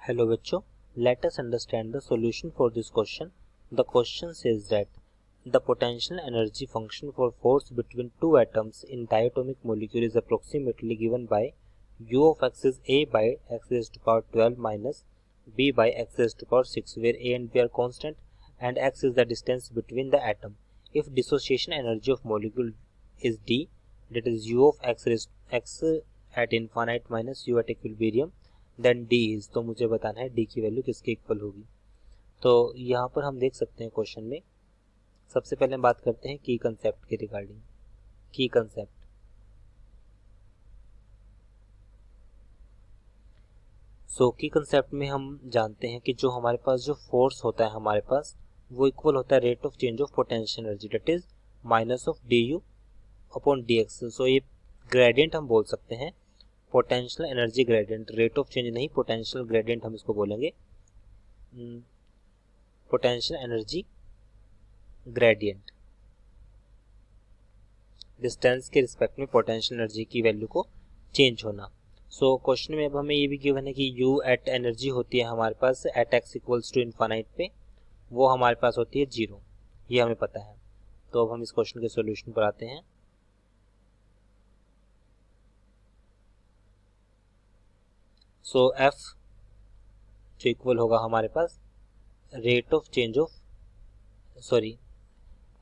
Hello बच्चों, let us understand the solution for this question. The question says that the potential energy function for force between two atoms in diatomic molecule is approximately given by u of x is a by x raised to power 12 minus b by x raised to power 6, where a and b are constant and x is the distance between the atom. If dissociation energy of molecule is d, that is u of x raised x at infinite minus u at equilibrium, then d is, तो मुझे बताना है D की value किसके equal होगी। तो यहाँ पर हम देख सकते हैं क्वेश्चन में सबसे पहले हम बात करते हैं की कंसेप्ट के रिगार्डिंग। की कंसेप्ट, की कंसेप्ट में हम जानते हैं कि जो हमारे पास जो फोर्स होता है हमारे पास वो इक्वल होता है rate of change of potential energy, that is minus of D U upon D X. So ये ग्रेडियंट हम बोल सकते हैं, potential energy gradient, rate of change नहीं, पोटेंशियल ग्रेडियंट हम इसको बोलेंगे, पोटेंशियल एनर्जी ग्रेडियंट, डिस्टेंस के रिस्पेक्ट में पोटेंशियल एनर्जी की वैल्यू को चेंज होना। सो क्वेश्चन में अब हमें ये भी गिवन है कि यू एट एनर्जी होती है हमारे पास at x equals to infinite पे, वो हमारे पास होती है 0, ये हमें पता है। तो अब हम इस क्वेश्चन के सॉल्यूशन पर आते हैं। सो एफ जो इक्वल होगा हमारे पास rate of change of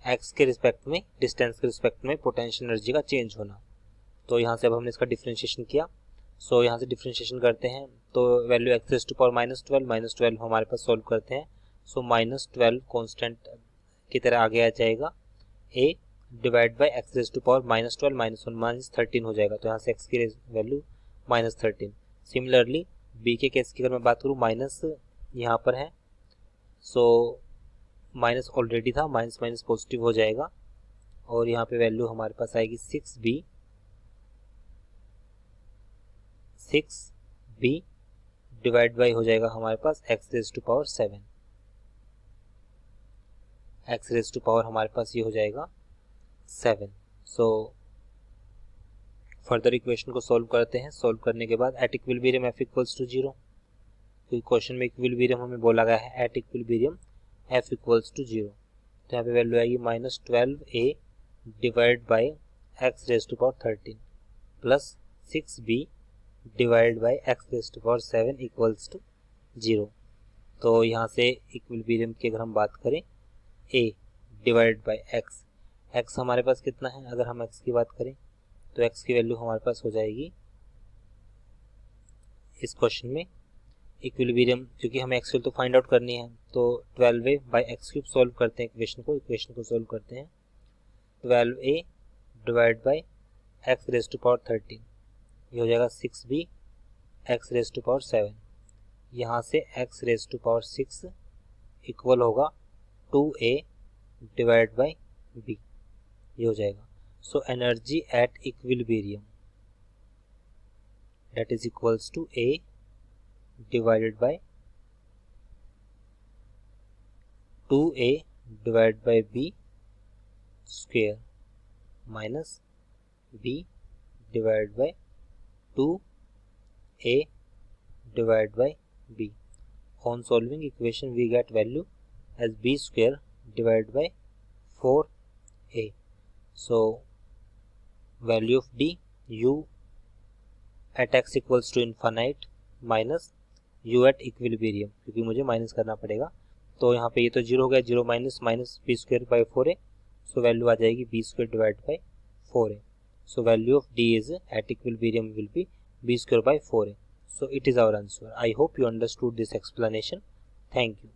X के रिस्पेक्ट में, डिस्टेंस के रिस्पेक्ट में पोटेंशियल एनर्जी का चेंज होना। तो यहाँ से अब हमने इसका डिफरेंशिएशन किया। सो यहाँ से डिफरेंशिएशन करते हैं तो value x raise to power -12 हमारे पास सॉल्व करते हैं। सो -12 कांस्टेंट की तरह आगे आ जाएगा, A divide by x raise to power -12 -1 -13 हो जाएगा। तो यहाँ से एक्स की वैल्यू -13। सिमिलरली बी के केस की अगर मैं बात करूँ, माइनस यहाँ पर है, सो माइनस ऑलरेडी था, माइनस माइनस पॉजिटिव हो जाएगा और यहाँ पे वैल्यू हमारे पास आएगी 6b डिवाइड बाई हो जाएगा हमारे पास X raise to power 7, X raise to power हमारे पास ये हो जाएगा 7। सो फर्दर इक्वेशन को सॉल्व करते हैं। सॉल्व करने के बाद at equilibrium F equals to 0, तो क्वेश्चन में इक्विलिब्रियम हमें बोला गया है at equilibrium F equals to 0। तो यहाँ पे वैल्यू आएगी -12a divide by x raise to power 13 plus 6b divide by x raise to power 7 equals to 0। तो यहाँ से इक्विलिब्रियम की अगर हम बात करें, a डिवाइड बाई एक्स हमारे पास कितना है, अगर हम x की बात करें तो x की वैल्यू हमारे पास हो जाएगी इस क्वेश्चन में इक्विलिब्रियम, क्योंकि हमें x तो फाइंड आउट करनी है, तो 12a by x cube solve करते हैं इक्वेशन को सॉल्व करते हैं। 12a divide by x raise to power 13, ये हो जाएगा 6b x raise to power 7। यहाँ से x raise to power 6 equal होगा 2a डिवाइड बाई b, ये हो जाएगा। So energy at equilibrium that is equals to a divided by 2a divided by b square minus b divided by 2a divided by b. On solving equation we get value as b square divided by 4a. So value of d, u at x equals to infinite minus u at equilibrium, क्योंकि मुझे minus करना पड़ेगा। तो यहाँ पे ये तो 0 हो गया, 0 minus minus B square by 4a, so value आ जाएगी B square divide by 4a। So value of D is at equilibrium will be B square by 4a. So it is our answer. I hope you understood this explanation. Thank you.